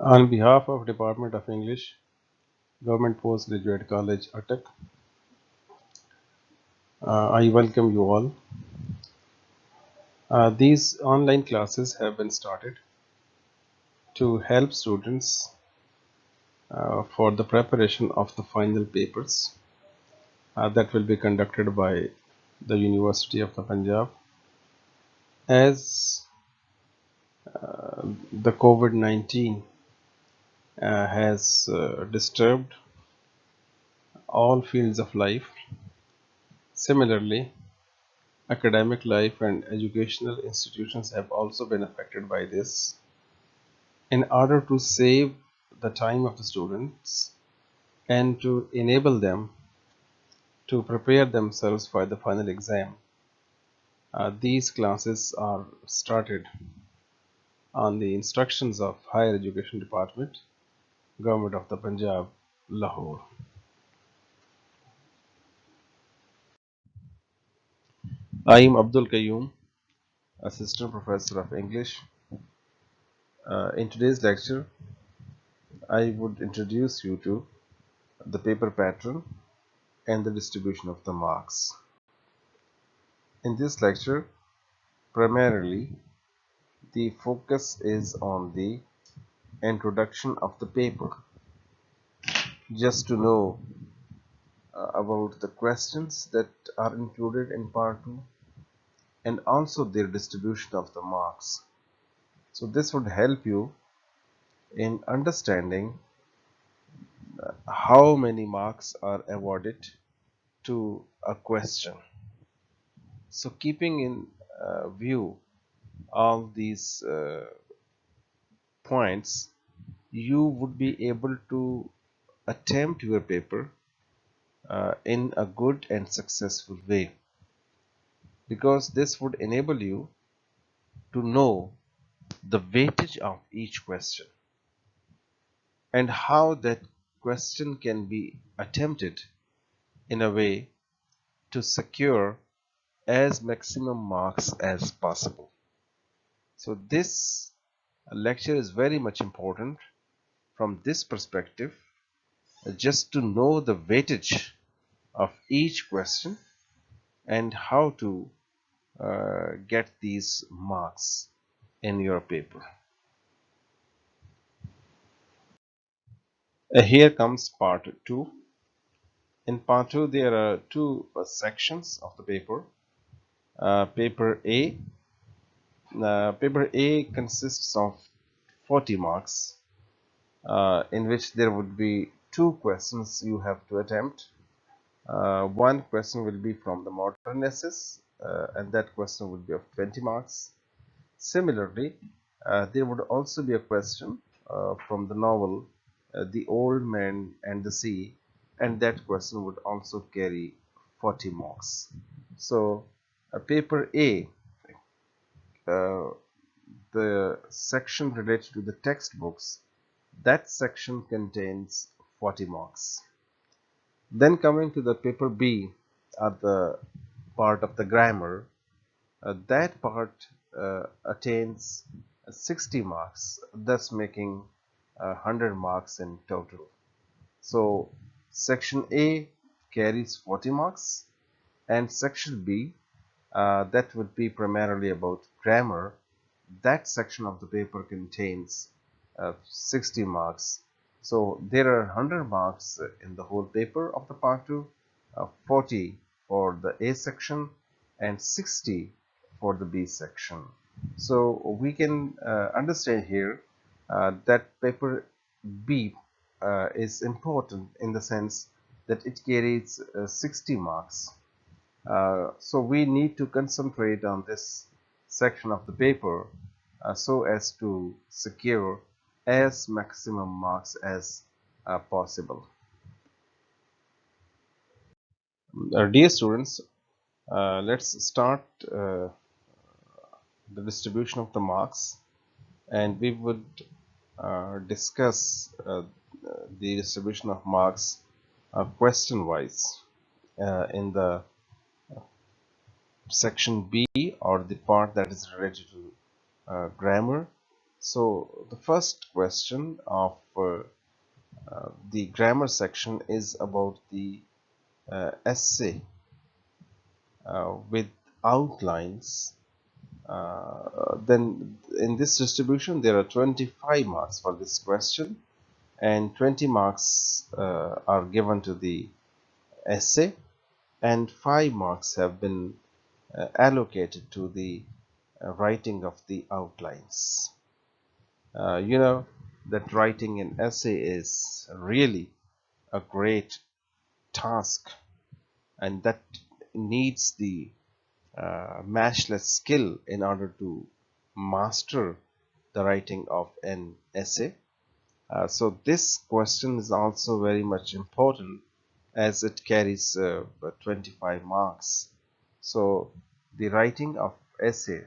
On behalf of Department of English, Government Postgraduate College, Attock, I welcome you all. These online classes have been started to help students for the preparation of the final papers that will be conducted by the University of the Punjab. As the COVID-19 has disturbed all fields of life, similarly, academic life and educational institutions have also been affected by this. In order to save the time of the students and to enable them to prepare themselves for the final exam, these classes are started on the instructions of Higher Education Department, Government of the Punjab, Lahore. I am Abdul Qayyum, Assistant Professor of English. In today's lecture, I would introduce you to the paper pattern and the distribution of the marks. In this lecture, primarily, the focus is on the introduction of the paper, just to know about the questions that are included in part 2 and also their distribution of the marks. So this would help you in understanding how many marks are awarded to a question. So keeping in view all these points, you would be able to attempt your paper in a good and successful way, because this would enable you to know the weightage of each question and how that question can be attempted in a way to secure as maximum marks as possible. So this lecture is very much important from this perspective, just to know the weightage of each question and how to get these marks in your paper. Here comes part 2. In part 2, there are two sections of the paper. Paper A. Paper A consists of 40 marks, in which there would be two questions you have to attempt. One question will be from the modern essays, and that question would be of 20 marks. Similarly, there would also be a question from the novel The Old Man and the Sea, and that question would also carry 40 marks. So, paper A, uh, the section related to the textbooks, that section contains 40 marks. Then coming to the paper B, the part of the grammar, that part attains 60 marks, thus making 100 marks in total. So section A carries 40 marks, and section B, that would be primarily about grammar, that section of the paper contains 60 marks. So there are 100 marks in the whole paper of the part 2, 40 for the A section and 60 for the B section. So we can understand here that paper B is important in the sense that it carries 60 marks. So we need to concentrate on this section of the paper so as to secure as maximum marks as possible. Dear students, let's start the distribution of the marks, and we would discuss the distribution of marks question wise in the section B, or the part that is related to grammar, So the first question of the grammar section is about the essay with outlines. Then in this distribution there are 25 marks for this question, and 20 marks are given to the essay, and 5 marks have been allocated to the writing of the outlines. You know that writing an essay is really a great task, and that needs the matchless skill in order to master the writing of an essay. So this question is also very much important as it carries 25 marks. So the writing of essay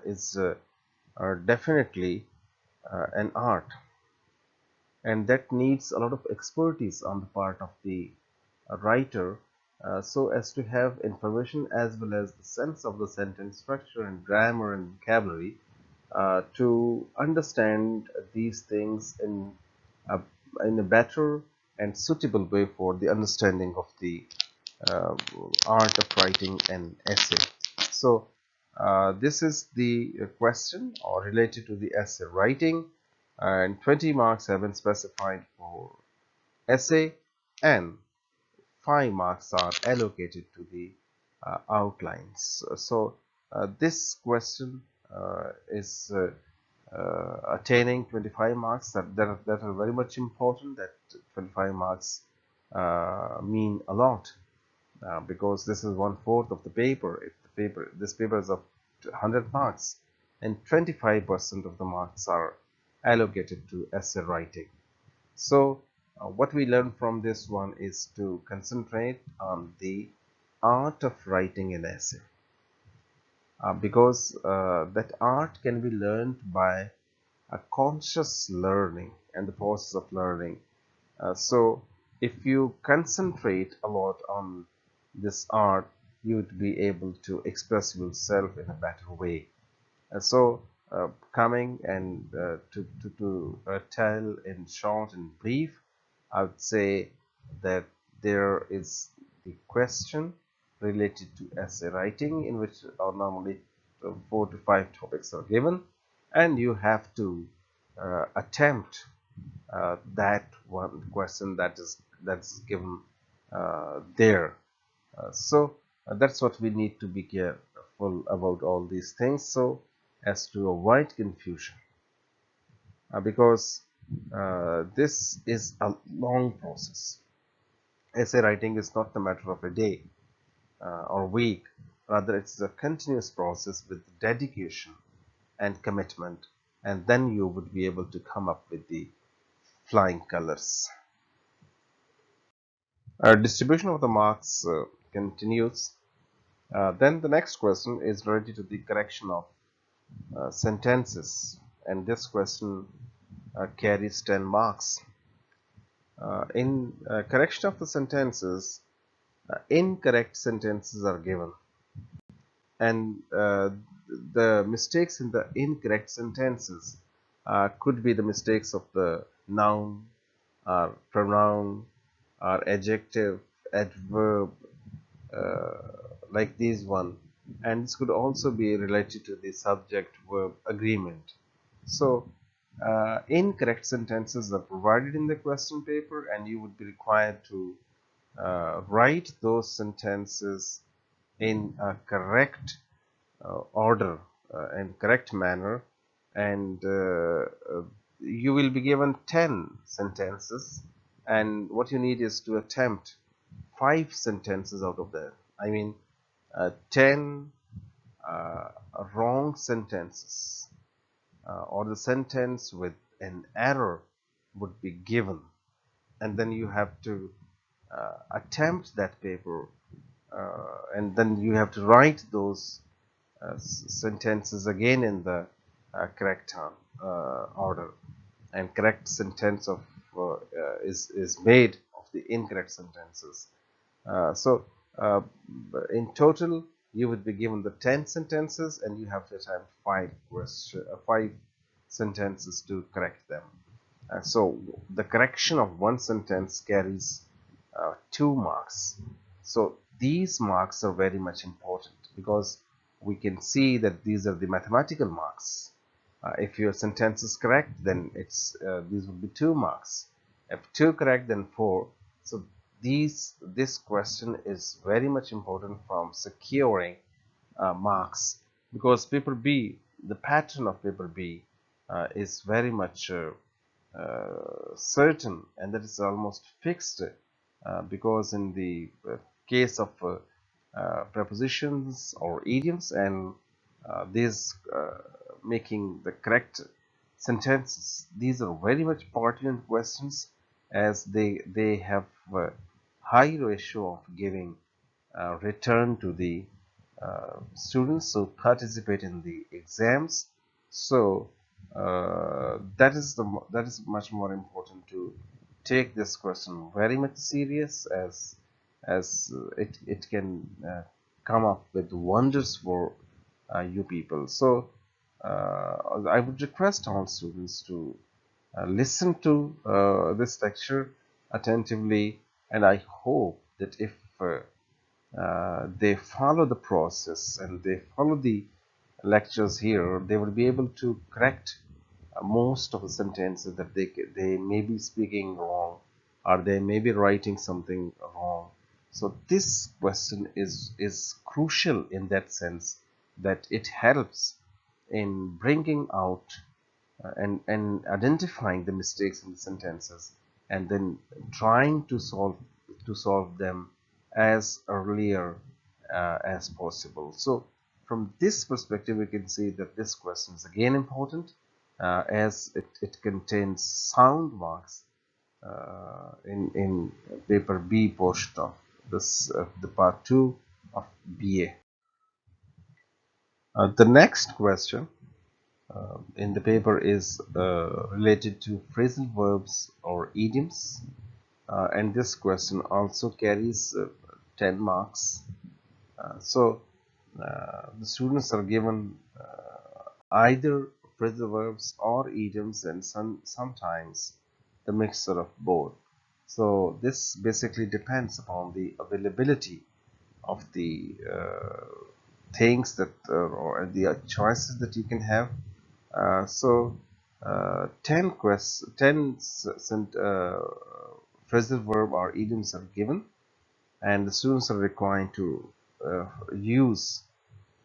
is definitely an art, and that needs a lot of expertise on the part of the writer, so as to have information as well as the sense of the sentence structure and grammar and vocabulary, to understand these things a, in a better and suitable way for the understanding of the uh, art of writing an essay. So this is the question or related to the essay writing, and 20 marks have been specified for essay, and 5 marks are allocated to the outlines. So this question is attaining 25 marks. That are very much important. That 25 marks mean a lot, because this is 1/4 of the paper. If this paper is of 100 marks, and 25% of the marks are allocated to essay writing. So what we learn from this one is to concentrate on the art of writing an essay, because that art can be learned by a conscious learning and the process of learning. So if you concentrate a lot on this art, you would be able to express yourself in a better way. So coming and to tell in short and brief, I would say that there is the question related to essay writing, in which are normally 4 to 5 topics are given, and you have to attempt that one question that's given there. So that's what we need to be careful about all these things, so as to avoid confusion, because this is a long process. Essay writing is not a matter of a day or week, rather it's a continuous process with dedication and commitment, and then you would be able to come up with the flying colors. Distribution of the marks continues. Then the next question is related to the correction of sentences, and this question carries 10 marks. In correction of the sentences, incorrect sentences are given, and the mistakes in the incorrect sentences could be the mistakes of the noun or pronoun or adjective, adverb, uh, like these one, and this could also be related to the subject verb agreement. So incorrect sentences are provided in the question paper, and you would be required to write those sentences in a correct order and correct manner, and you will be given 10 sentences, and what you need is to attempt 5 sentences out of that. I mean 10 uh, wrong sentences, or the sentence with an error would be given, and then you have to attempt that paper, and then you have to write those sentences again in the correct order, and correct sentence of is made of the incorrect sentences. So in total you would be given the 10 sentences, and you have to attempt 5 question, 5 sentences to correct them. So the correction of one sentence carries 2 marks. So these marks are very much important because we can see that these are the mathematical marks. If your sentence is correct, then these will be 2 marks. If 2 correct, then 4. So this question is very much important from securing marks, because paper B, the pattern of paper B is very much certain, and that is almost fixed, because in the case of prepositions or idioms, and these making the correct sentences, these are very much pertinent questions, as they have a high ratio of giving return to the students who participate in the exams. So that is much more important to take this question very much serious, as it can come up with wonders for you people. So I would request all students to listen to this lecture attentively, and I hope that if they follow the process and they follow the lectures here, they will be able to correct most of the sentences that they may be speaking wrong, or they may be writing something wrong. So this question is crucial in that sense, that it helps in bringing out and identifying the mistakes in the sentences, and then trying to solve them as earlier as possible. So from this perspective, we can see that this question is again important, as it contains sound marks in paper B portion of this the part 2 of BA. The next question in the paper is related to phrasal verbs or idioms, and this question also carries 10 marks. The students are given either phrasal verbs or idioms, and sometimes the mixture of both. So this basically depends upon the availability of the things that or the choices that you can have. 10 phrasal verb or idioms are given, and the students are required to use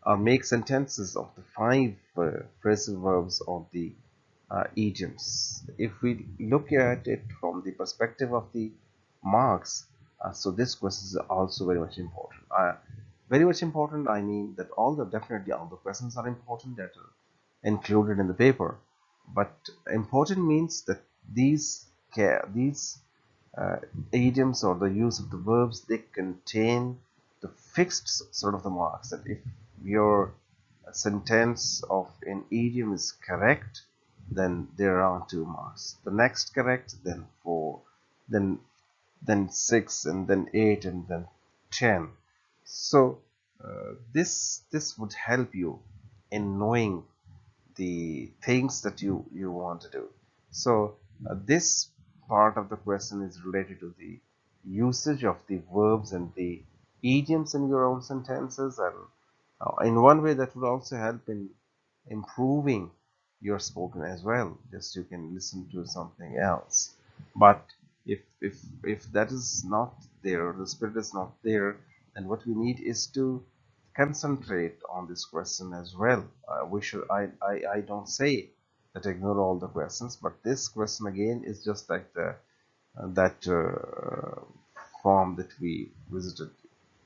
or make sentences of the 5 phrasal verbs or the idioms. If we look at it from the perspective of the marks, so this question is also very much important. Very much important, I mean that definitely all the questions are important that are included in the paper, but important means that these uh, idioms or the use of the verbs, they contain the fixed sort of the marks, that if your sentence of an idiom is correct, then there are 2 marks. The next correct, then 4, then 6, and then 8, and then 10. So this would help you in knowing the things that you want to do. So this part of the question is related to the usage of the verbs and the idioms in your own sentences, and in one way that would also help in improving your spoken as well. Just you can listen to something else. But if that is not there, the spirit is not there, then what we need is to concentrate on this question as well. We should I don't say that ignore all the questions, but this question again is just like the that form that we visited,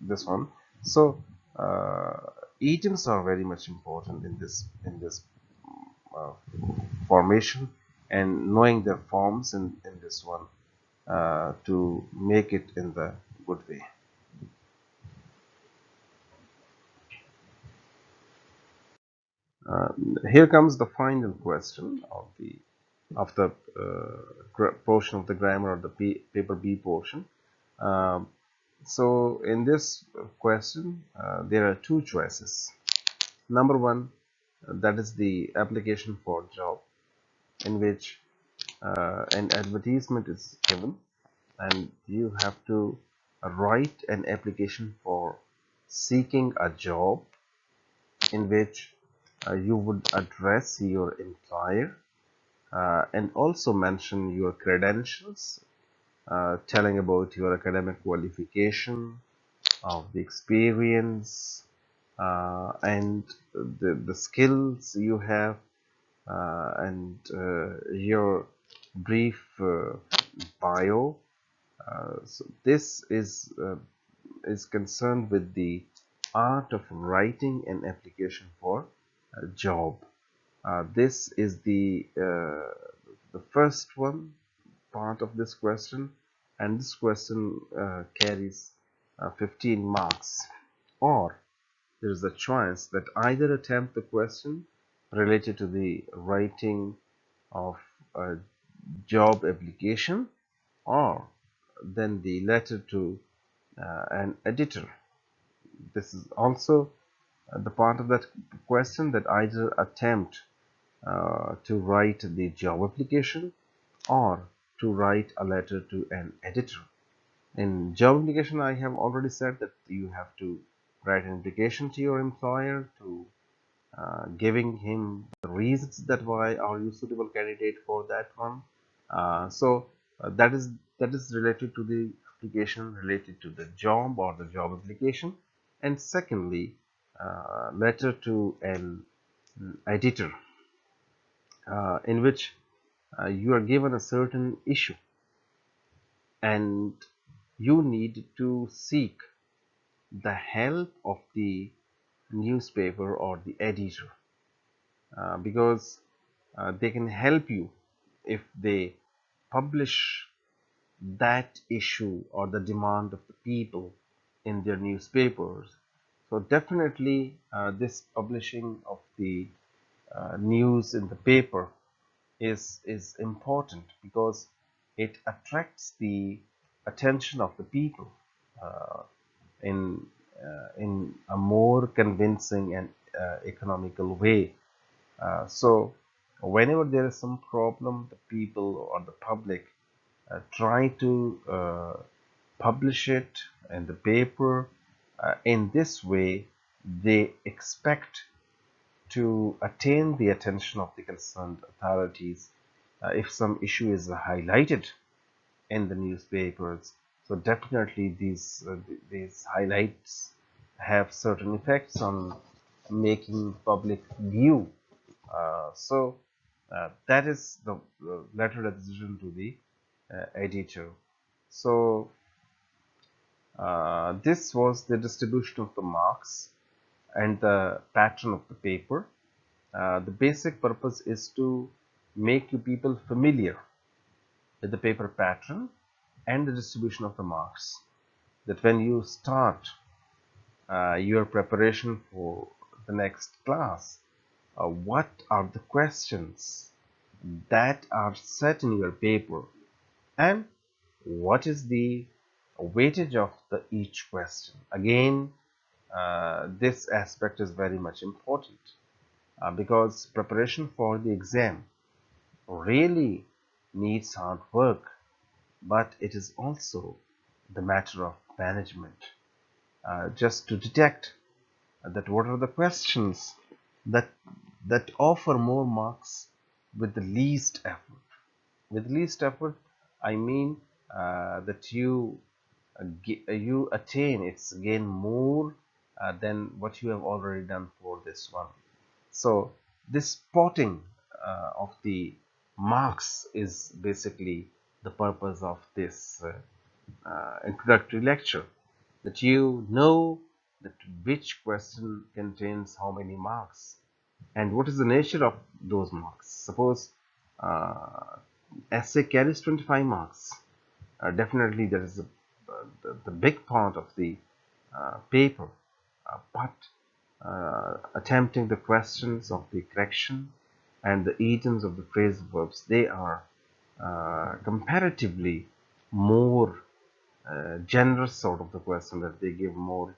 this one. So idioms are very much important in this uh, formation, and knowing their forms in this one to make it in the good way. Here comes the final question of the portion of the grammar, or the paper B portion. Um, so in this question, there are 2 choices. Number 1, that is the application for job. in which an advertisement is given, and you have to write an application for seeking a job, in which you would address your employer and also mention your credentials, telling about your academic qualification, of the experience, and the skills you have, and your brief bio. So this is concerned with the art of writing an application for a job. This is the first one part of this question, and this question carries 15 marks. Or there is a choice that either attempt the question related to the writing of a job application, or then the letter to an editor. This is also the part of that question that either attempt to write the job application or to write a letter to an editor. In job application, I have already said that you have to write an application to your employer to giving him the reasons that why are you suitable candidate for that one. That is related to the application related to the job or the job application. And secondly, letter to an editor, in which you are given a certain issue and you need to seek the help of the newspaper or the editor, because they can help you if they publish that issue or the demand of the people in their newspapers. So definitely this publishing of the news in the paper is important, because it attracts the attention of the people uh, in in a more convincing and economical way. So whenever there is some problem, the people or the public try to publish it in the paper. In this way, they expect to attain the attention of the concerned authorities if some issue is highlighted in the newspapers. So definitely these highlights have certain effects on making public view. That is the letter decision to the editor. So this was the distribution of the marks and the pattern of the paper. The basic purpose is to make you people familiar with the paper pattern and the distribution of the marks, that when you start your preparation for the next class, what are the questions that are set in your paper, and what is the weightage of the each question. Again, this aspect is very much important, because preparation for the exam really needs hard work, but it is also the matter of management, just to detect that what are the questions that offer more marks with the least effort. With least effort, I mean that you attain its gain more than what you have already done for this one. So this spotting of the marks is basically the purpose of this introductory lecture, that you know that which question contains how many marks and what is the nature of those marks. Suppose uh, essay carries 25 marks. Definitely there is the big part of the paper, but attempting the questions of the correction and the idioms of the phrasal verbs, they are comparatively more generous sort of the question, that they give more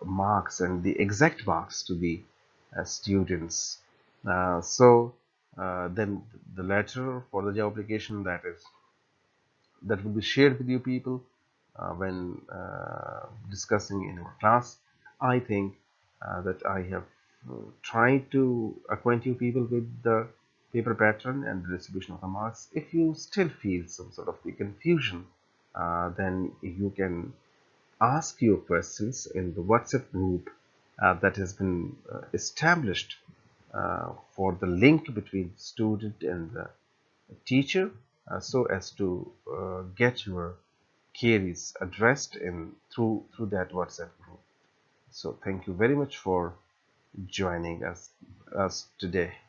marks and the exact marks to the students. So then the letter for the job application that will be shared with you people when discussing in our class. I think that I have tried to acquaint you people with the paper pattern and the distribution of the marks. If you still feel some sort of the confusion, then you can ask your questions in the WhatsApp group that has been established for the link between student and the teacher, so as to get your queries addressed in through that WhatsApp group. So thank you very much for joining us today.